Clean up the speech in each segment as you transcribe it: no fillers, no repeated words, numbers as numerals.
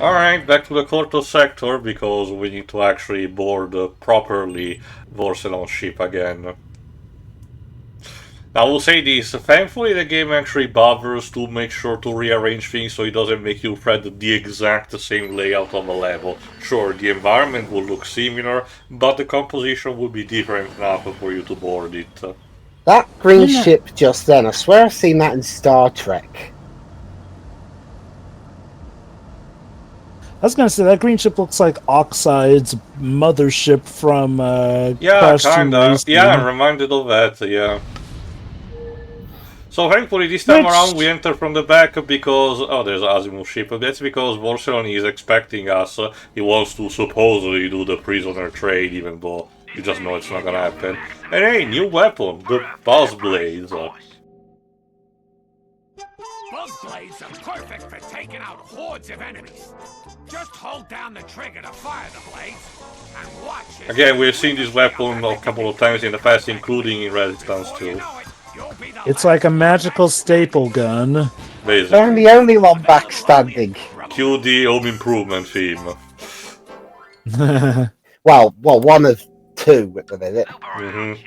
Alright, back to the Corto sector, because we need to actually board properly Vorselon's ship again. Now, I will say this, thankfully the game actually bothers to make sure to rearrange things so it doesn't make you thread the exact same layout of a level. Sure, the environment will look similar, but the composition will be different enough for you to board it. That green ship just then, I swear I've seen that in Star Trek. I was gonna say that green ship looks like Oxide's mothership from yeah, kinda. Yeah, I'm reminded of that, yeah. So thankfully this time around we enter from the back because... Oh, there's Asimov ship. That's because Vorselon is expecting us. He wants to supposedly do the prisoner trade, even though you just know it's not gonna happen. And hey, new weapon, the Buzz Blades. Buzz Blades are perfect for taking out hordes of enemies. Just hold down the trigger to fire the blades, and watch it. Again, we've seen this weapon a couple of times in the past, including in Resistance 2. It's like a magical staple gun. Basically. I'm the only Lombax standing. Cue the home improvement theme. well, one of two at the minute. Mm-hmm.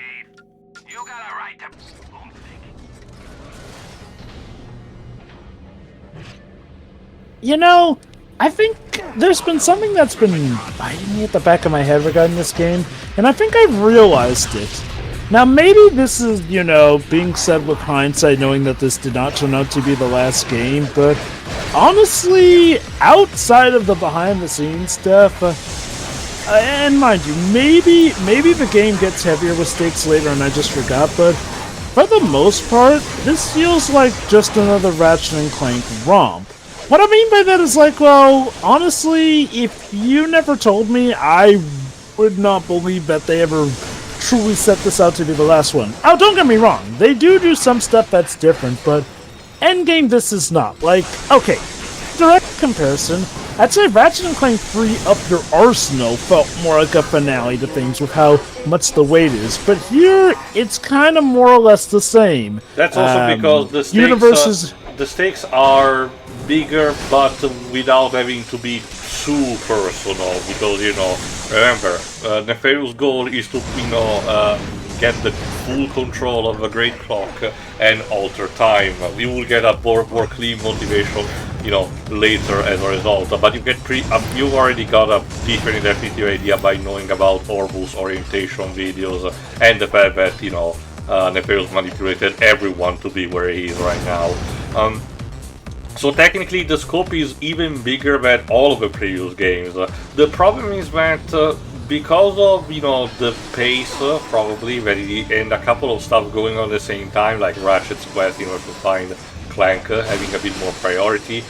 You know, I think there's been something that's been biting me at the back of my head regarding this game, and I think I've realized it. Now, maybe this is, you know, being said with hindsight, knowing that this did not turn out to be the last game, but honestly, outside of the behind-the-scenes stuff, and mind you, maybe the game gets heavier with stakes later and I just forgot, but for the most part, this feels like just another Ratchet & Clank romp. What I mean by that is like, well, honestly, if you never told me, I would not believe that they ever truly set this out to be the last one. Oh, don't get me wrong, they do some stuff that's different, but endgame this is not. Like, okay, direct comparison, I'd say Ratchet & Clank 3 Up Your Arsenal felt more like a finale to things with how much the weight is, but here, it's kind of more or less the same. That's also because the stakes are bigger, but without having to be too personal, because, you know, remember, Nefarious' goal is to, you know, get the full control of the Great Clock and alter time. We will get a more clean motivation, you know, later as a result, but you get you've already got a different definitive idea by knowing about Orbus orientation videos and the fact that, you know, Nefarious manipulated everyone to be where he is right now. So technically the scope is even bigger than all of the previous games. The problem is that because of, you know, the pace probably, and a couple of stuff going on at the same time, like Ratchet's quest in order to find Clank having a bit more priority,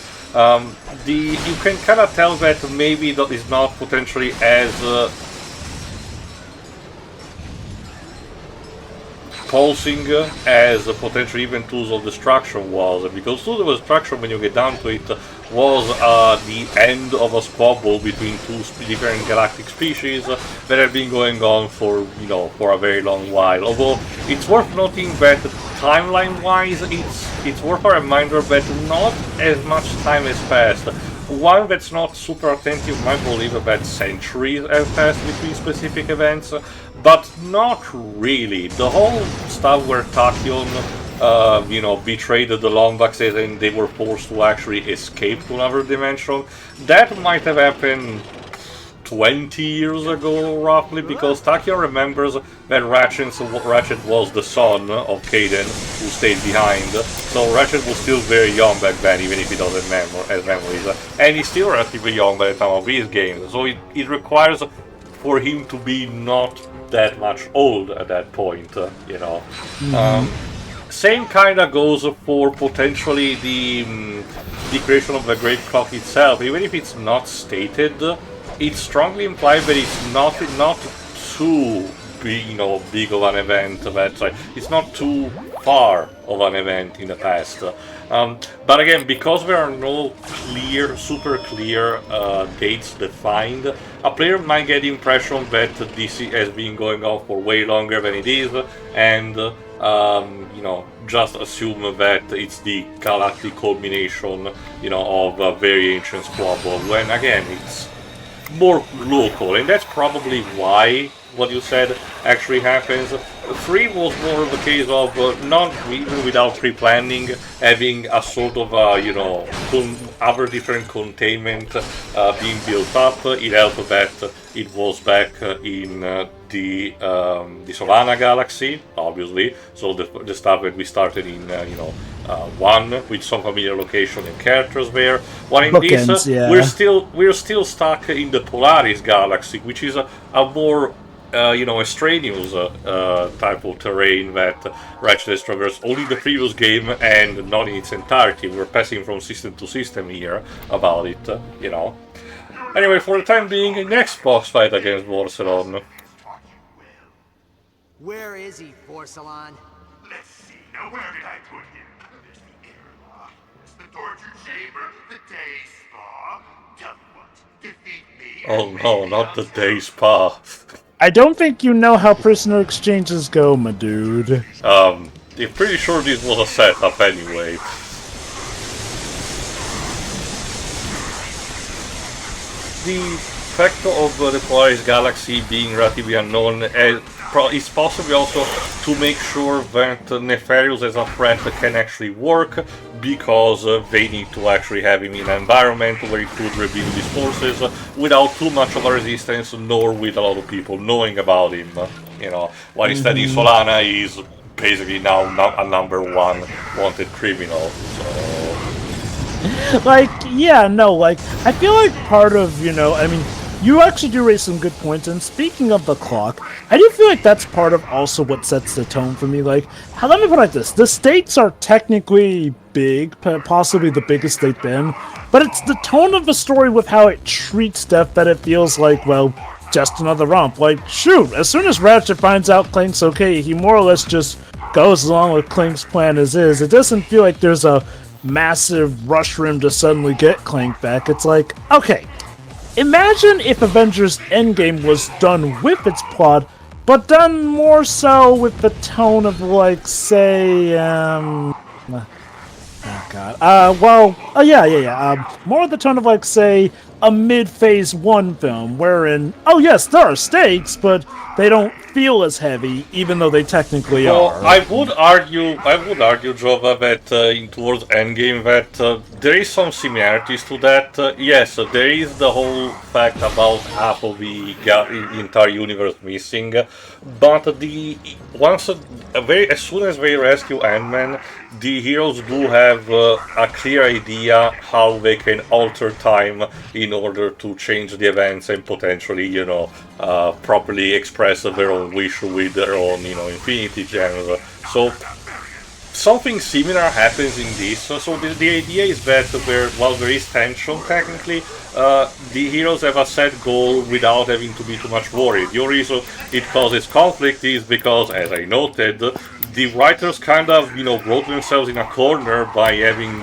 you can kind of tell that maybe that is not potentially as pulsing as potentially even Tools of Destruction was, because Tools of Destruction, when you get down to it, was the end of a squabble between two different galactic species that have been going on for, you know, for a very long while. Although it's worth noting that timeline-wise, it's worth a reminder that not as much time has passed. One that's not super attentive might believe that centuries have passed between specific events, but not really. The whole stuff where Tachyon, you know, betrayed the Lombaxes and they were forced to actually escape to another dimension, that might have happened 20 years ago, roughly, because Tachyon remembers that Ratchet was the son of Kaden, who stayed behind, so Ratchet was still very young back then, even if he doesn't have memories, and he's still relatively young by the time of these games, so it requires for him to be not that much old at that point, you know. Same kind of goes for potentially the creation of the Great Clock itself, even if it's not stated. It's strongly implied that it's not too big, you know, big of an event. It's not too far of an event in the past. But again, because there are no super clear dates defined, a player might get the impression that this has been going on for way longer than it is, and just assume that it's the galactic culmination, of a very ancient squabble, when again it's more local, and that's probably why what you said actually happens. 3 was more of a case of not even without pre-planning, having a sort of other different containment being built up. It helped that it was back in the Solana galaxy, obviously. So the stuff that we started in 1 with some familiar location and characters there. While in Bookends, this, yeah. we're still stuck in the Polaris galaxy, which is a more extraneous type of terrain that Ratchet has traversed only the previous game and not in its entirety. We're passing from system to system here about it, Anyway, for the time being, next boss fight against Vorselon. Where is he, Vorselon? Let's see. Now, where did I put him? There's the airlock. There's the torture chamber. The day spa. Tell me what. Defeat me. Oh no, not the day spa. I don't think you know how prisoner exchanges go, my dude. I'm pretty sure this was a setup anyway. The fact of the Polaris Galaxy being relatively unknown is possibly also to make sure that Nefarious as a threat can actually work, because they need to actually have him in an environment where he could reveal his forces without too much of a resistance, nor with a lot of people knowing about him. While instead in Solana he's basically now a #1 wanted criminal. So. I feel like part of, you actually do raise some good points, and speaking of the clock, I do feel like that's part of also what sets the tone for me. Let me put it like this. The stakes are technically big, possibly the biggest they've been, but it's the tone of the story with how it treats stuff that it feels like, well, just another romp. Shoot, as soon as Ratchet finds out Clank's okay, he more or less just goes along with Clank's plan as is. It doesn't feel like there's a massive rush for him to suddenly get Clank back. It's like, okay, imagine if Avengers Endgame was done with its plot, but done more so with the tone of, say, more of the tone of, say, a mid-phase 1 film, wherein, oh yes, there are stakes, but they don't feel as heavy, even though they technically are. I would argue, Jova, that towards Endgame, that there is some similarities to that. Yes, there is the whole fact about half of the entire universe missing, but as soon as they rescue Ant-Man, the heroes do have a clear idea how they can alter time in order to change the events and potentially, properly express their own wish with their own, infinity gems. So something similar happens in this. So the idea is that while there is tension technically, the heroes have a set goal without having to be too much worried. The only reason it causes conflict is because, as I noted, the writers kind of, wrote themselves in a corner by having,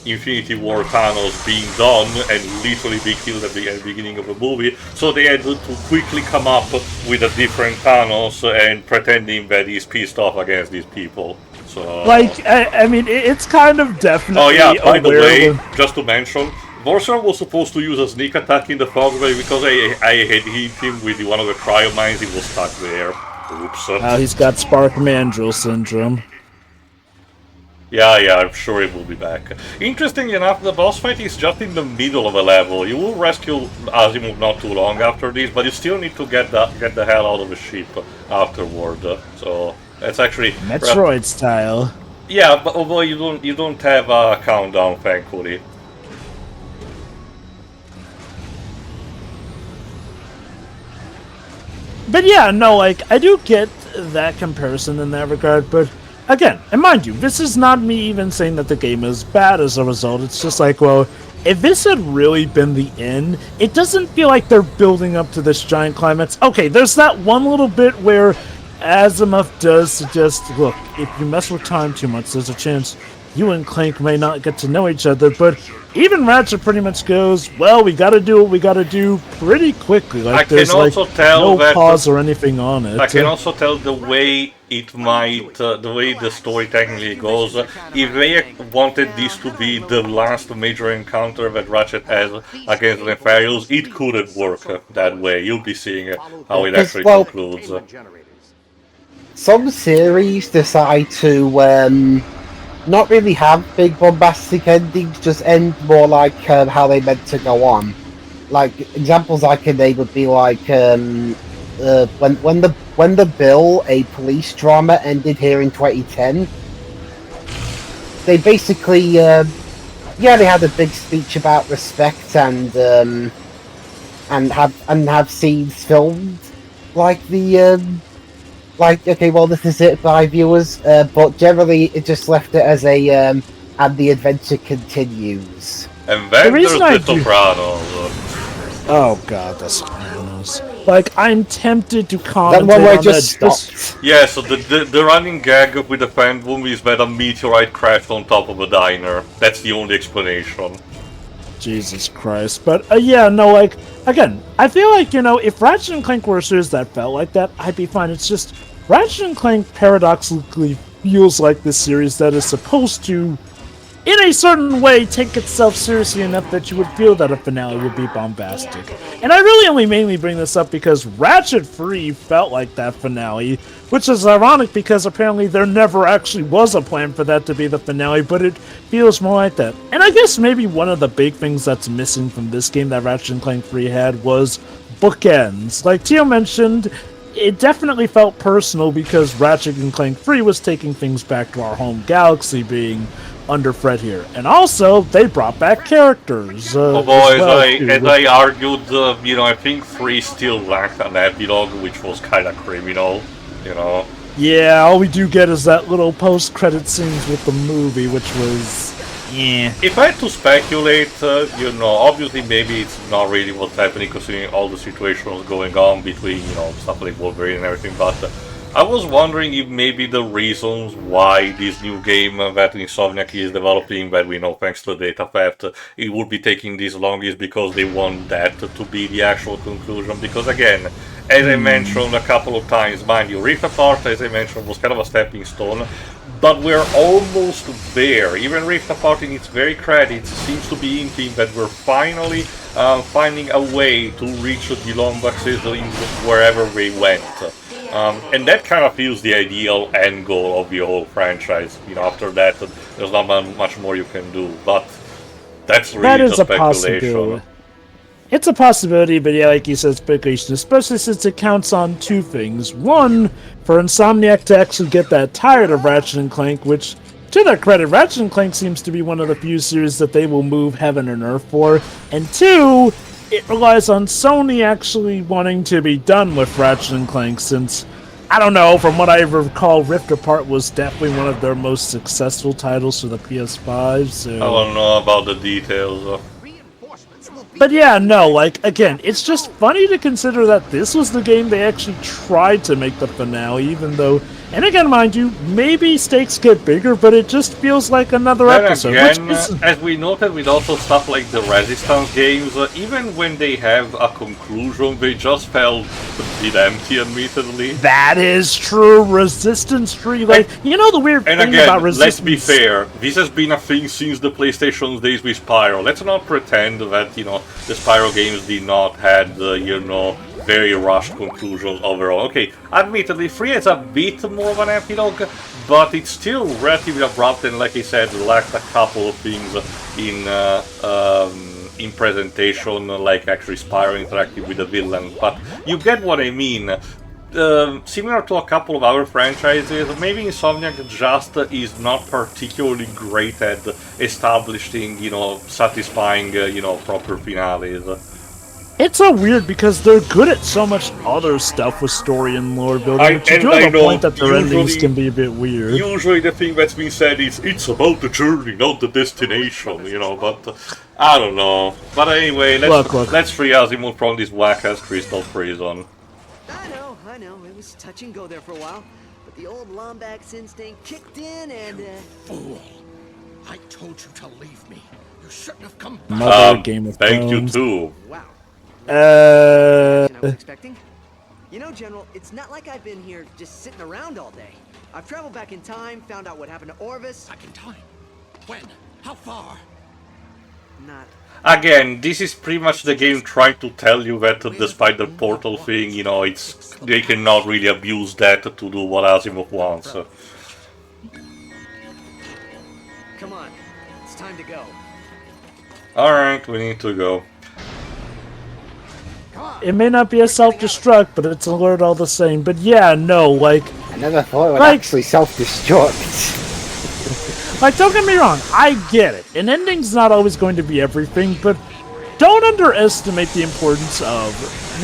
Infinity War Thanos being done and literally be killed at the beginning of the movie, so they had to quickly come up with a different Thanos and pretending that he's pissed off against these people. So, it's kind of definitely. Oh yeah, by the way, just to mention, Vorselon was supposed to use a sneak attack in the fog, but because I had hit him with one of the cryo mines, he was stuck there. Oops. He's got Spark Mandrill syndrome. Yeah, I'm sure it will be back. Interestingly enough, the boss fight is just in the middle of a level. You will rescue Asimov not too long after this, but you still need to get the hell out of the ship afterward. So that's actually Metroid style. Yeah, but although you don't have a countdown, thankfully. But yeah, no, I do get that comparison in that regard, but again, and mind you, this is not me even saying that the game is bad as a result. It's just like, well, if this had really been the end, it doesn't feel like they're building up to this giant climax. Okay, there's that one little bit where Asimov does suggest, look, if you mess with time too much, there's a chance you and Clank may not get to know each other, but even Ratchet pretty much goes, well, we gotta do what we gotta do pretty quickly. Like, there's like no pause or anything on it. I can also tell the way it might, the way the story technically goes, if they wanted this to be the last major encounter that Ratchet has against Nefarious, it couldn't work that way. You'll be seeing how it actually concludes. Some series decide to not really have big bombastic endings, just end more like how they meant to go on. Like examples I can name would be like when the Bill, a police drama, ended here in 2010. They basically they had a big speech about respect and have scenes filmed like the like, okay, well, this is it by viewers, but generally it just left it as a, and the adventure continues. And then there's the Sopranos. Oh god, the Sopranos. Like, I'm tempted to comment on that. Stopped. Yeah, so the running gag with the pendulum is that a meteorite crashed on top of a diner. That's the only explanation. Jesus Christ. But, yeah, no, like, again, I feel like, you know, if Ratchet and Clank were a series that felt like that, I'd be fine. It's just, Ratchet and Clank paradoxically feels like this series that is supposed to, in a certain way, take itself seriously enough that you would feel that a finale would be bombastic. And I really only mainly bring this up because Ratchet Free felt like that finale, which is ironic because apparently there never actually was a plan for that to be the finale, but it feels more like that. And I guess maybe one of the big things that's missing from this game that Ratchet and Clank Free had was bookends. Like Tio mentioned, it definitely felt personal because Ratchet and Clank Free was taking things back to our home galaxy, being under threat here. And also, they brought back characters. Oh boy, as I argued, you know, I think 3 still lacked an epilogue, which was kind of criminal, you know. Yeah, all we do get is that little post-credit scenes with the movie, which was... yeah. If I had to speculate, you know, obviously maybe it's not really what's happening considering all the situations going on between, you know, stuff like Wolverine and everything, but I was wondering if maybe the reasons why this new game that Insomniac is developing, that we know thanks to data theft, it would be taking this long is because they want that to be the actual conclusion. Because again, as I mentioned a couple of times, mind you, Rift Apart, as I mentioned, was kind of a stepping stone, but we're almost there. Even Rift Apart, in its very credits, seems to be hinting that we're finally finding a way to reach the Lombaxes wherever they went. And that kind of feels the ideal end goal of the whole franchise. You know, after that, there's not much more you can do. But that's really the speculation. It's a possibility, but yeah, like you said, speculation, especially since it counts on two things. One, for Insomniac to actually get that tired of Ratchet and Clank, which, to their credit, Ratchet and Clank seems to be one of the few series that they will move heaven and earth for. And two, it relies on Sony actually wanting to be done with Ratchet and Clank, since, I don't know, from what I recall, Rift Apart was definitely one of their most successful titles for the PS5, so... I don't know about the details. But yeah, no, like, again, it's just funny to consider that this was the game they actually tried to make the finale, even though, and again, mind you, maybe stakes get bigger, but it just feels like another episode. Again, as we noted with also stuff like the Resistance games, even when they have a conclusion, they just felt a bit empty, admittedly. That is true, Resistance 3, like, you know the weird thing about Resistance... let's be fair, this has been a thing since the PlayStation days with Spyro. Let's not pretend that, you know, the Spyro games did not have, you know, very rushed conclusions overall. Okay, admittedly, 3 has a bit more of an epilogue, but it's still relatively abrupt and, like I said, lacked a couple of things in presentation, like actually Spyro interacting with the villain. But you get what I mean. Similar to a couple of other franchises, maybe Insomniac just is not particularly great at establishing, you know, satisfying, you know, proper finales. It's so weird because they're good at so much other stuff with story and lore building, but you do have a point that their endings can be a bit weird. Usually the thing that's been said is, it's about the journey, not the destination, you know, but I don't know. But anyway, let's free Azimuth from this whack-ass crystal prison. I know, it was touch and go there for a while, but the old Lombax instinct kicked in and, Fool! I told you to leave me. You shouldn't have come back. Another Game of Thank you Thrones. too. Wow. Uh, I was expecting. You know, General, it's not like I've been here just sitting around all day. I've traveled back in time, found out what happened to Orvis. Back in time. When? How far? Not. Again, this is pretty much the game trying to tell you that despite the portal thing, you know, they cannot really abuse that to do what Asimov wants. Come on. It's time to go. Alright, we need to go. it may not be a self-destruct, but it's alert all the same. But yeah, no, like, I never thought it would Like- actually self-destruct. don't get me wrong, I get it. An ending's not always going to be everything, but don't underestimate the importance of,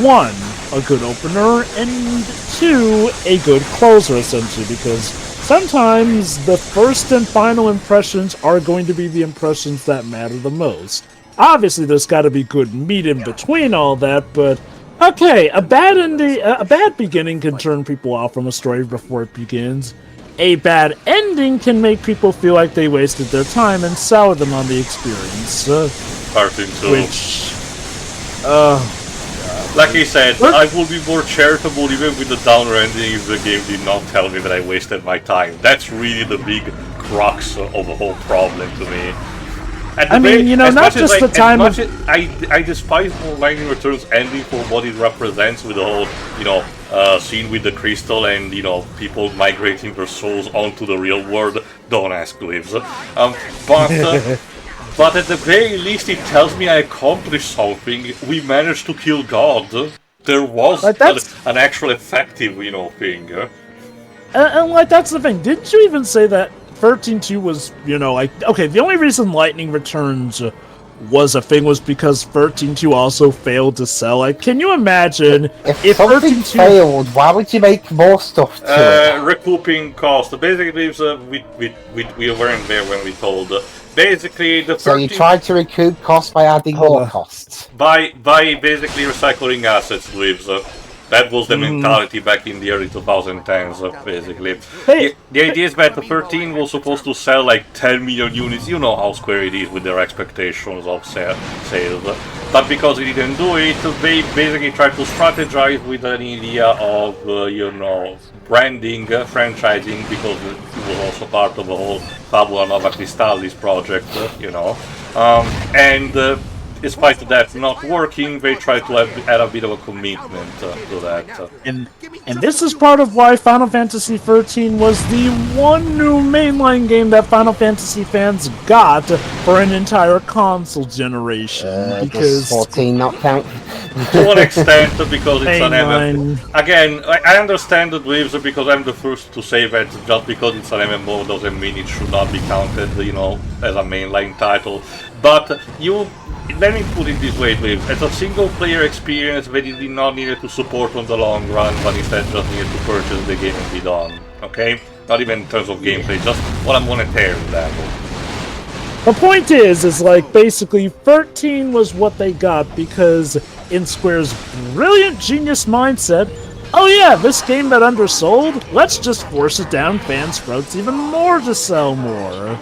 1, a good opener, and 2, a good closer, essentially, because sometimes the first and final impressions are going to be the impressions that matter the most. Obviously, there's got to be good meat in between all that, but okay, a bad beginning can turn people off from a story before it begins. A bad ending can make people feel like they wasted their time and sour them on the experience. Cartoon 2. Which, Like I said, I would be more charitable even with the downer ending if the game did not tell me that I wasted my time. That's really the big crux of the whole problem to me. I mean, you know, as not much as just the time As of- much as I despise more Lightning Returns ending for what it represents with the whole, you know, scene with the crystal and, you know, people migrating their souls onto the real world. Don't ask Lives. But at the very least, it tells me I accomplished something. We managed to kill God. There was Like, that's- an actual effective, you know, thing. and like, that's the thing. Didn't you even say that 13.2 was, you know, like, okay, the only reason Lightning Returns was a thing was because 13.2 also failed to sell. Like, can you imagine If something 13.2 failed, why would you make more stuff to it? Recouping cost. Basically, we weren't there when we told. Basically, the So you 13 tried to recoup costs by adding more costs. by basically recycling assets, Lives. That was the mentality back in the early 2010s, basically. Hey. The idea is that the 13 was supposed to sell like 10 million units. You know how Square it is with their expectations of sales. But because it didn't do it, they basically tried to strategize with an idea of, you know, branding, franchising, because it was also part of the whole Fabula Nova Crystallis project, you know. Despite that not working, they try to add a bit of a commitment to that. And this is part of why Final Fantasy XIII was the one new mainline game that Final Fantasy fans got for an entire console generation. Does Because 14 not count? To an extent, because it's an MMO. mainline, Again, I understand the Waves because I'm the first to say that just because it's an MMO doesn't mean it should not be counted, you know, as a mainline title. But let me put it this way, Waves. As a single-player experience, they did not need to support on the long run, but instead just needed to purchase the game and be done. Okay? Not even in terms of gameplay, just on a monetary level. the point is like, basically, 13 was what they got because in Square's brilliant genius mindset, oh yeah, this game that undersold, let's just force it down fans' throats even more to sell more.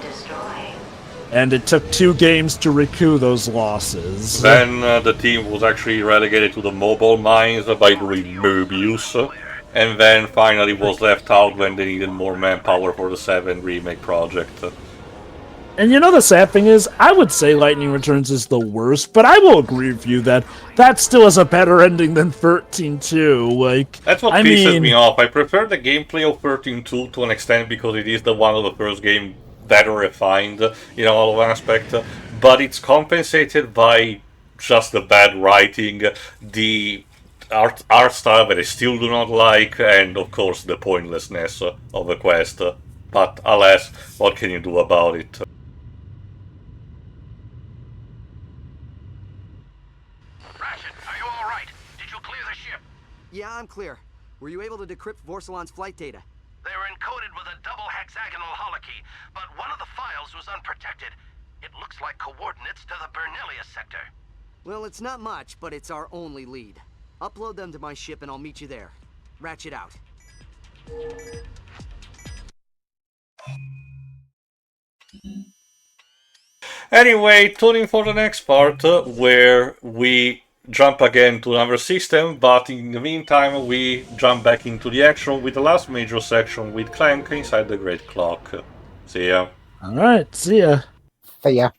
And it took 2 games to recoup those losses. Then the team was actually relegated to the mobile mines by doing Mobius, and then finally was left out when they needed more manpower for the 7 remake project. And you know the sad thing is, I would say Lightning Returns is the worst, but I will agree with you that that still has a better ending than 13.2. Like, That's what pisses me off. I prefer the gameplay of 13.2 to an extent because it is the one of the first game better refined in all of aspect, but it's compensated by just the bad writing, the art style that I still do not like, and of course the pointlessness of the quest. But alas, what can you do about it? Ratchet, are you all right? Did you clear the ship? Yeah, I'm clear. Were you able to decrypt Vorselon's flight data? They were encoded with a double hexagonal holokey, but one of the files was unprotected. It looks like coordinates to the Bernelia sector. Well, it's not much, but it's our only lead. Upload them to my ship and I'll meet you there. Ratchet out. Anyway, tune in for the next part where we jump again to another system, but in the meantime we jump back into the action with the last major section with Clank inside the Great Clock. See ya. All right, see ya. So yeah.